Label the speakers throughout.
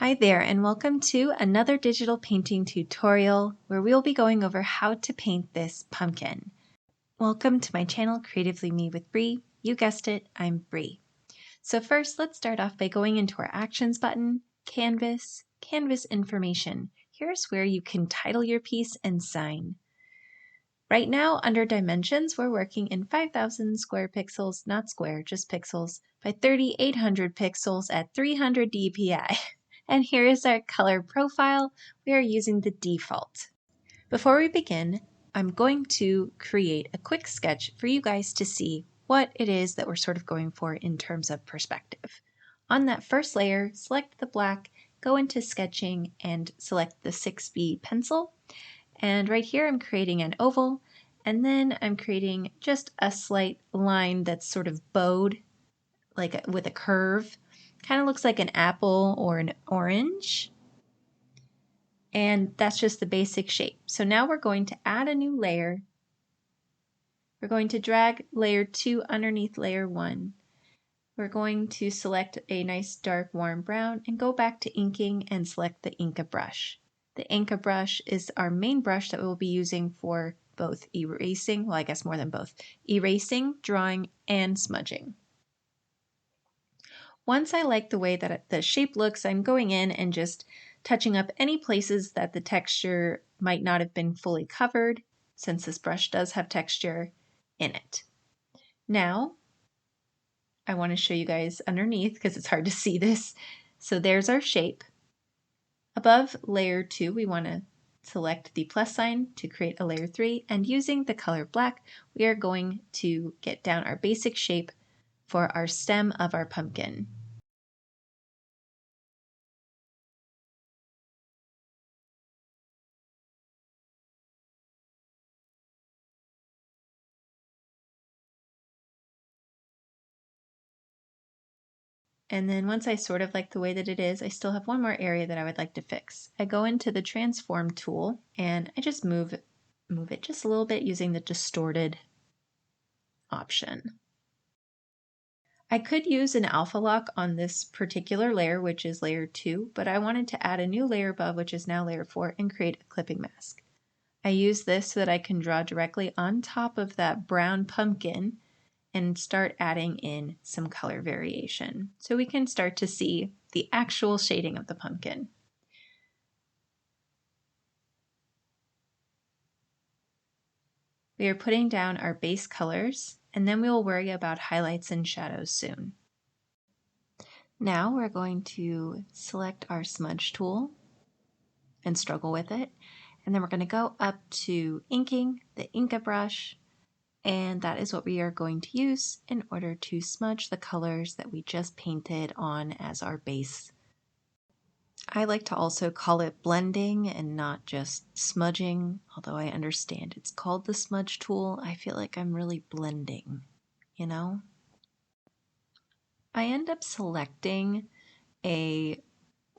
Speaker 1: Hi there, and welcome to another digital painting tutorial where we'll be going over how to paint this pumpkin. Welcome to my channel, Creatively Me with Bree. You guessed it, I'm Bree. So first, let's start off by going into our Actions button, Canvas, Canvas Information. Here's where you can title your piece and sign. Right now, under Dimensions, we're working in 5,000 square pixels, not square, just pixels, by 3,800 pixels at 300 dpi. And here is our color profile. We are using the default. Before we begin, I'm going to create a quick sketch for you guys to see what it is that we're sort of going for in terms of perspective. On that first layer, select the black, go into sketching and select the 6B pencil. And right here, I'm creating an oval, and then I'm creating just a slight line that's sort of bowed, like with a curve. Kind of looks like an apple or an orange. And that's just the basic shape. So now we're going to add a new layer. We're going to drag layer 2 underneath layer 1. We're going to select a nice dark warm brown and go back to inking and select the Inka brush. The Inka brush is our main brush that we'll be using for both erasing, well I guess more than both, erasing, drawing, and smudging. Once I like the way that the shape looks, I'm going in and just touching up any places that the texture might not have been fully covered, since this brush does have texture in it. Now, I want to show you guys underneath because it's hard to see this. So there's our shape. Above layer 2, we want to select the plus sign to create a layer 3, and using the color black, we are going to get down our basic shape for our stem of our pumpkin. And then once I sort of like the way that it is, I still have one more area that I would like to fix. I go into the transform tool and I just move it just a little bit using the distorted option. I could use an alpha lock on this particular layer, which is layer 2, but I wanted to add a new layer above, which is now layer 4, and create a clipping mask. I use this so that I can draw directly on top of that brown pumpkin and start adding in some color variation so we can start to see the actual shading of the pumpkin. We are putting down our base colors, and then we will worry about highlights and shadows soon. Now we're going to select our smudge tool and struggle with it, and then we're going to go up to inking, the Inka brush, and that is what we are going to use in order to smudge the colors that we just painted on as our base. I like to also call it blending and not just smudging, although I understand it's called the smudge tool. I feel like I'm really blending, you know? I end up selecting a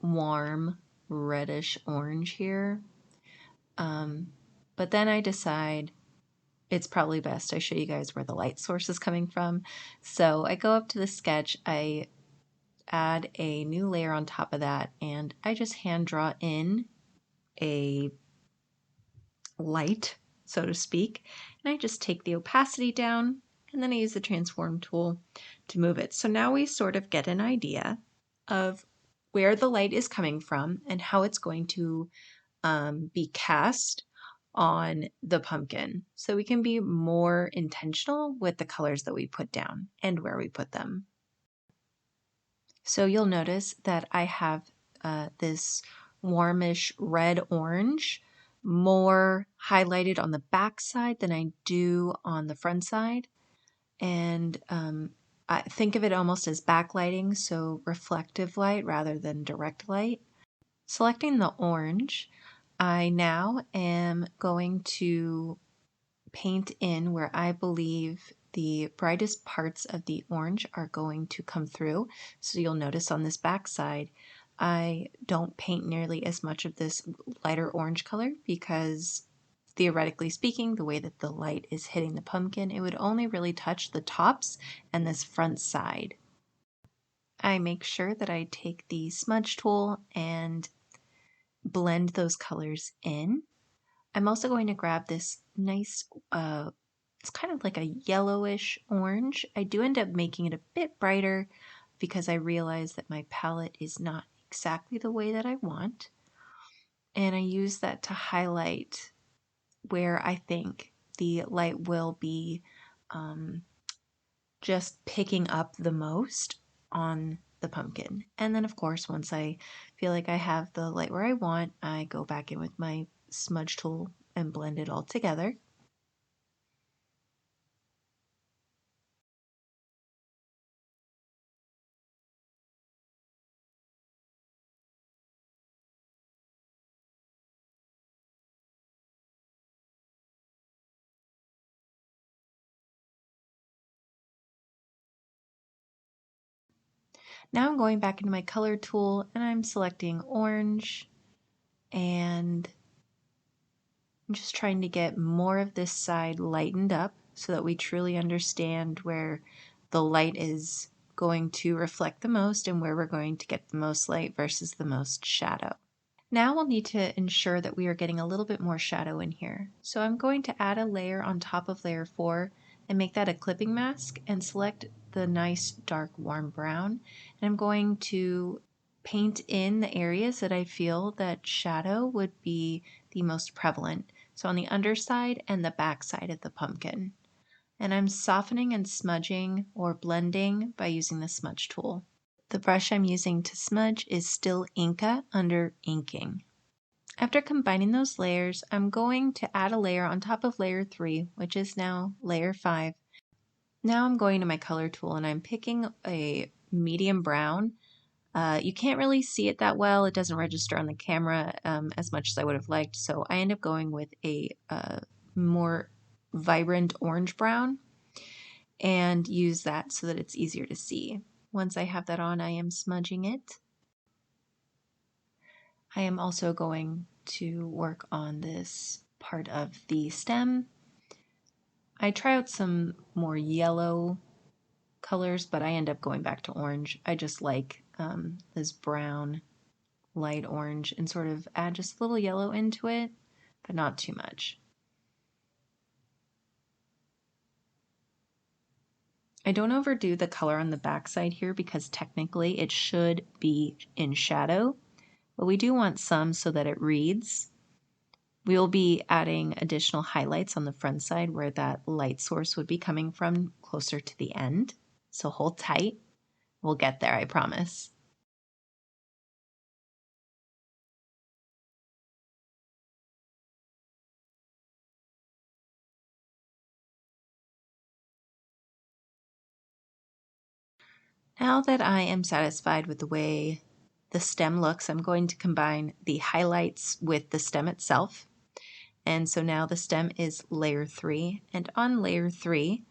Speaker 1: warm reddish orange here, but then I decide it's probably best I show you guys where the light source is coming from. So I go up to the sketch, I add a new layer on top of that, and I just hand draw in a light, so to speak, and I just take the opacity down, and then I use the transform tool to move it. So now we sort of get an idea of where the light is coming from and how it's going to be cast on the pumpkin, so we can be more intentional with the colors that we put down and where we put them. So you'll notice that I have this warmish red-orange more highlighted on the back side than I do on the front side. And I think of it almost as backlighting, so reflective light rather than direct light. Selecting the orange, I now am going to paint in where I believe the brightest parts of the orange are going to come through. So you'll notice on this back side, I don't paint nearly as much of this lighter orange color because theoretically speaking, the way that the light is hitting the pumpkin, it would only really touch the tops and this front side. I make sure that I take the smudge tool and blend those colors in. I'm also going to grab this nice, it's kind of like a yellowish orange. I do end up making it a bit brighter because I realize that my palette is not exactly the way that I want. And I use that to highlight where I think the light will be just picking up the most on the pumpkin. And then of course, once I feel like I have the light where I want, I go back in with my smudge tool and blend it all together. Now I'm going back into my color tool and I'm selecting orange, and I'm just trying to get more of this side lightened up so that we truly understand where the light is going to reflect the most and where we're going to get the most light versus the most shadow. Now we'll need to ensure that we are getting a little bit more shadow in here. So I'm going to add a layer on top of layer 4 and make that a clipping mask and select the nice dark warm brown. And I'm going to paint in the areas that I feel that shadow would be the most prevalent. So on the underside and the back side of the pumpkin. And I'm softening and smudging or blending by using the smudge tool. The brush I'm using to smudge is still Inca under inking. After combining those layers, I'm going to add a layer on top of layer 3, which is now layer 5. Now I'm going to my color tool and I'm picking a medium brown. You can't really see it that well. It doesn't register on the camera as much as I would have liked, so I end up going with a more vibrant orange brown and use that so that it's easier to see. Once I have that on, I am smudging it. I am also going to work on this part of the stem. I try out some more yellow colors, but I end up going back to orange. I just like this brown, light orange, and sort of add just a little yellow into it, but not too much. I don't overdo the color on the backside here because technically it should be in shadow, but we do want some so that it reads. We will be adding additional highlights on the front side where that light source would be coming from closer to the end. So hold tight. We'll get there, I promise. Now that I am satisfied with the way the stem looks, I'm going to combine the highlights with the stem itself. And so now the stem is layer 3, and on layer 3,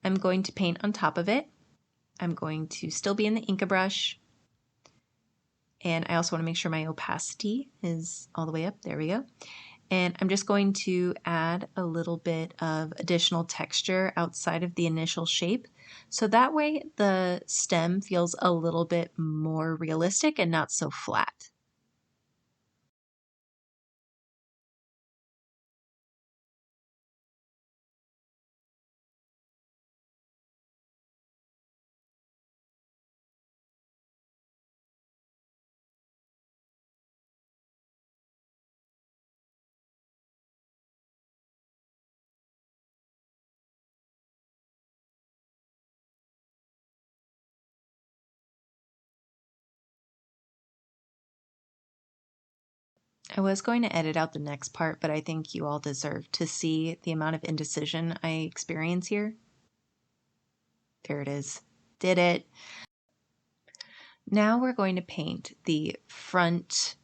Speaker 1: I'm going to paint on top of it. I'm going to still be in the Inca brush, and I also want to make sure my opacity is all the way up. There we go. And I'm just going to add a little bit of additional texture outside of the initial shape. So that way the stem feels a little bit more realistic and not so flat. I was going to edit out the next part, but I think you all deserve to see the amount of indecision I experience here. There it is. Did it. Now we're going to paint the front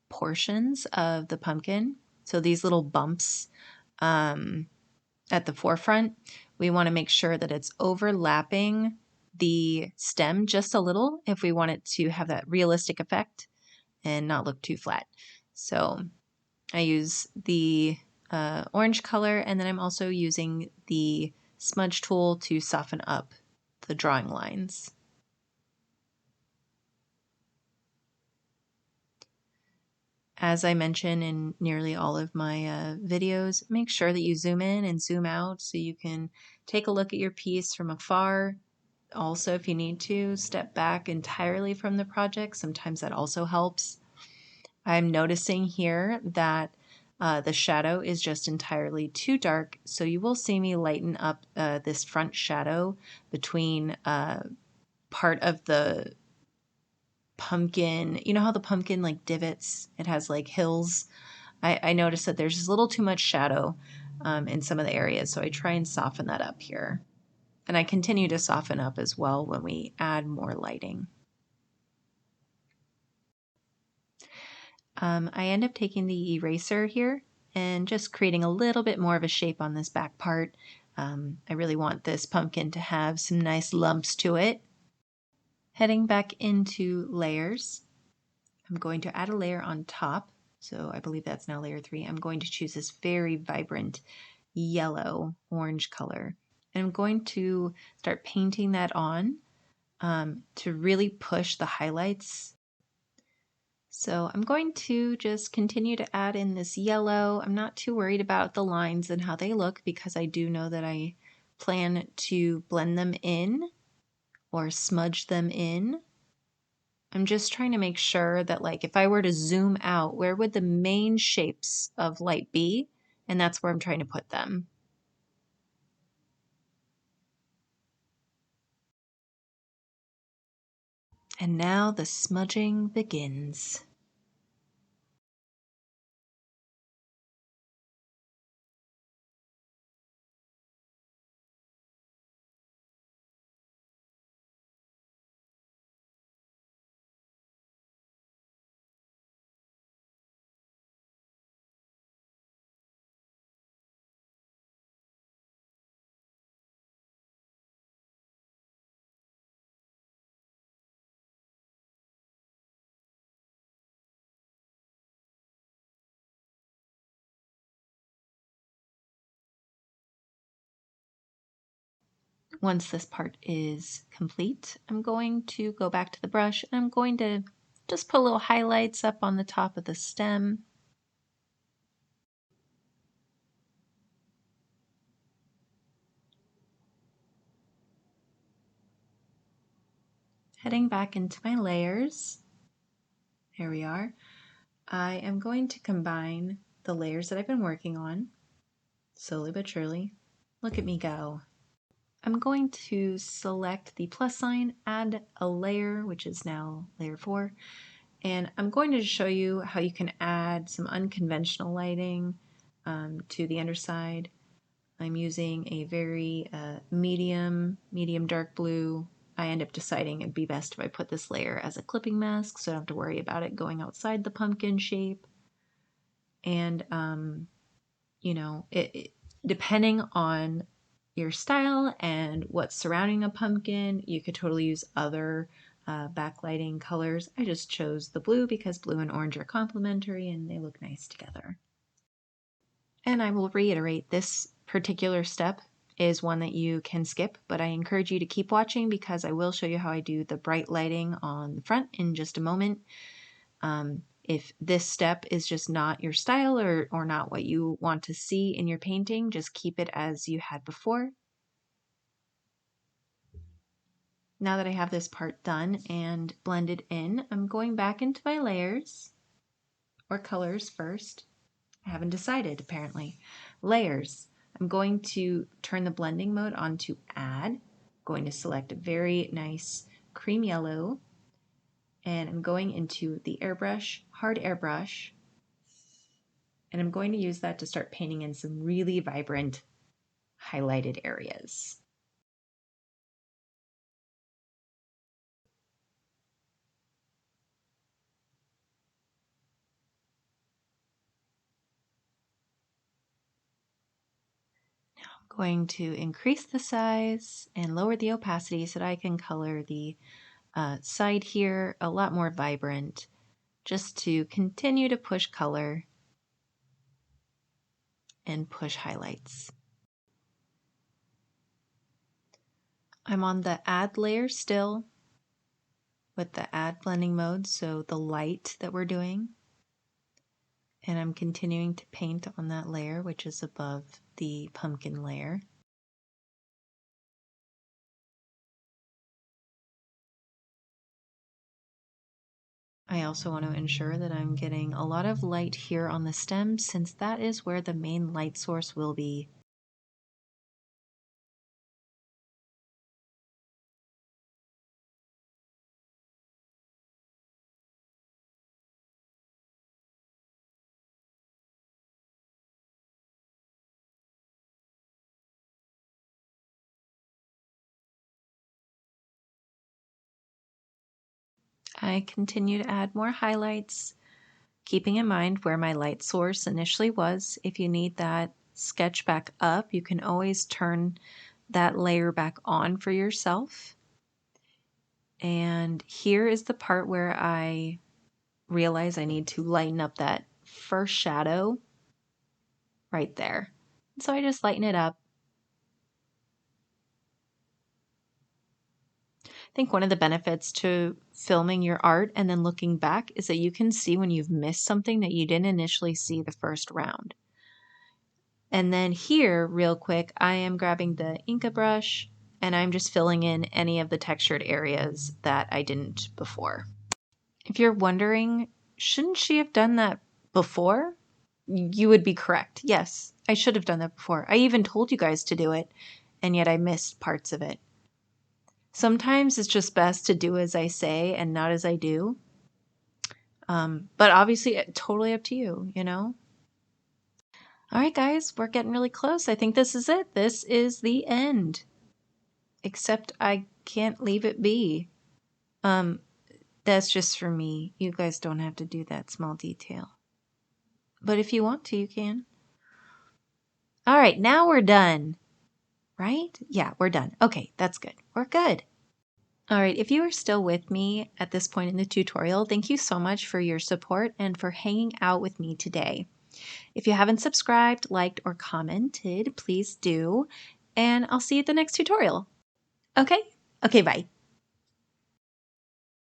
Speaker 1: portions of the pumpkin. So these little bumps at the forefront, we want to make sure that it's overlapping the stem just a little if we want it to have that realistic effect and not look too flat. So I use the orange color, and then I'm also using the smudge tool to soften up the drawing lines. As I mention in nearly all of my videos, make sure that you zoom in and zoom out so you can take a look at your piece from afar. Also, if you need to, step back entirely from the project. Sometimes that also helps. I'm noticing here that the shadow is just entirely too dark, so you will see me lighten up this front shadow between part of the pumpkin. You know how the pumpkin like divots? It has like hills. I noticed that there's just a little too much shadow in some of the areas, so I try and soften that up here. And I continue to soften up as well when we add more lighting. I end up taking the eraser here and just creating a little bit more of a shape on this back part. I really want this pumpkin to have some nice lumps to it. Heading back into layers, I'm going to add a layer on top. So I believe that's now layer 3. I'm going to choose this very vibrant yellow orange color. And I'm going to start painting that on to really push the highlights. So I'm going to just continue to add in this yellow. I'm not too worried about the lines and how they look because I do know that I plan to blend them in or smudge them in. I'm just trying to make sure that, like, if I were to zoom out, where would the main shapes of light be? And that's where I'm trying to put them. And now the smudging begins. Once this part is complete, I'm going to go back to the brush and I'm going to just put little highlights up on the top of the stem. Heading back into my layers, there we are. I am going to combine the layers that I've been working on, slowly but surely. Look at me go. I'm going to select the plus sign, add a layer, which is now layer 4, and I'm going to show you how you can add some unconventional lighting to the underside. I'm using a very medium dark blue. I end up deciding it'd be best if I put this layer as a clipping mask so I don't have to worry about it going outside the pumpkin shape. And, you know, depending on your style and what's surrounding a pumpkin, you could totally use other backlighting colors. I just chose the blue because blue and orange are complementary and they look nice together. And I will reiterate, this particular step is one that you can skip, but I encourage you to keep watching because I will show you how I do the bright lighting on the front in just a moment. If this step is just not your style or not what you want to see in your painting, just keep it as you had before. Now that I have this part done and blended in, I'm going back into my layers, or colors first. I haven't decided, apparently. Layers. I'm going to turn the blending mode on to add. I'm going to select a very nice cream yellow, and I'm going into the airbrush, hard airbrush, and I'm going to use that to start painting in some really vibrant highlighted areas. I'm going to increase the size and lower the opacity so that I can color the side here a lot more vibrant, just to continue to push color and push highlights. I'm on the add layer still with the add blending mode, so the light that we're doing. And I'm continuing to paint on that layer, which is above the pumpkin layer. I also want to ensure that I'm getting a lot of light here on the stem, since that is where the main light source will be. I continue to add more highlights, keeping in mind where my light source initially was. If you need that sketch back up, you can always turn that layer back on for yourself. And here is the part where I realize I need to lighten up that first shadow right there. So I just lighten it up. I think one of the benefits to filming your art and then looking back is that you can see when you've missed something that you didn't initially see the first round. And then here, real quick, I am grabbing the Inca brush and I'm just filling in any of the textured areas that I didn't before. If you're wondering, shouldn't she have done that before? You would be correct. Yes, I should have done that before. I even told you guys to do it, and yet I missed parts of it. Sometimes it's just best to do as I say and not as I do. But obviously, totally up to you, you know? All right, guys, we're getting really close. I think this is it. This is the end. Except I can't leave it be. That's just for me. You guys don't have to do that small detail. But if you want to, you can. All right, now we're done. Right? Yeah, we're done. Okay, that's good. We're good. All right, if you are still with me at this point in the tutorial, thank you so much for your support and for hanging out with me today. If you haven't subscribed, liked, or commented, please do. And I'll see you at the next tutorial. Okay? Okay, bye.